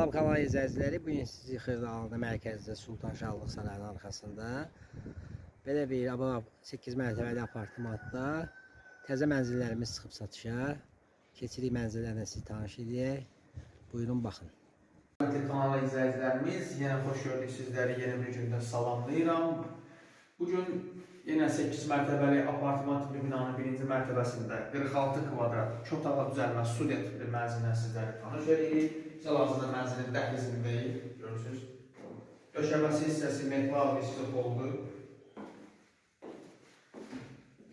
Salam kanal izləyiciləri, bugün sizi Xırdalında mərkəzdə Sultan Şahlıq Sarayının arxasında belə bir 8 mərtəbəli apartmanda təzə mənzillərimiz çıxıb satışa. Keçirik mənzillərlə sizi tanış edək. Buyurun baxın. Kanal izləyicilərimiz, yenə xoş gördük sizləri, yeni bir gündə salamlayıram. Bugün yenə 8 mərtəbəli apartman tipli binanın birinci mərtəbəsində 46 kvadrat, 2 otağa düzəlmə student tipli mənzillə sizləri tanış edirik. Hal-hazırda mənzilin dəhlizindəyik, görürsünüz. Döşəməsi hissəsi metal istif oldu.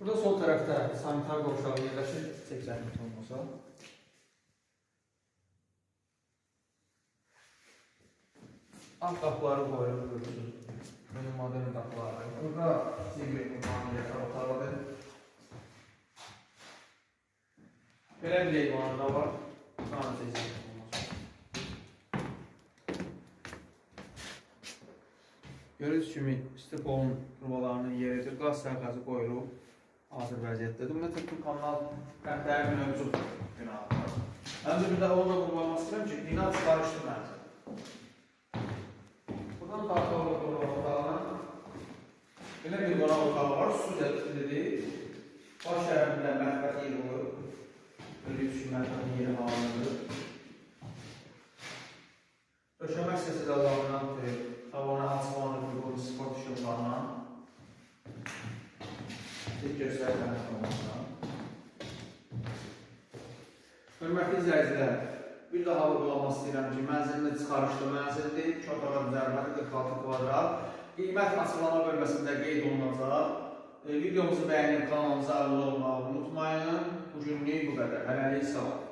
Burada sol tərəfdə sanitar qovşağı yerləşir, 80 metre olmasa. Alt qapıları qoyulur, görürsünüz. Benim modern qapıları. Burada sigret mutfağını yatar otarladı. Belə bir eyvanı da var. Daha seçim. Görürsünüz kimi stepolun rubalarının yeridir. Qaz sərxəzi qoyulub. Hazır vəziyyətdədir. Bunda təkli kanal rəhbəri mövcud binalar. Həmcə bir də onu da qurbanmaq istəyirəm ki, bina çıxarışdı mənzil. Buradan taxta otağına belə bir qonaq otağı var. Su dəqiqlidir. Baş tərəfində mətbəx yeri olur. Görürsünüz ki, mətbəxin yeri halıdır. Döşəmə hissəsi də laminatdır. Tavana asfaltı qurulur, sport işıqlarına. Tek göstərilən olmasa. Hörmətli izləyicilər, bir daha vurgulamaq istəyirəm ki, mənzilində çıxarışlı mənzildir, 2 otağa düzəlməli 46 kvadrat. Qiymət açıqlama bölməsində qeyd olunacaq. Videomuzu bəyənib kanalımıza abunə olmağı unutmayın. Bugünlük bu qədər. Hələlik sağ olun.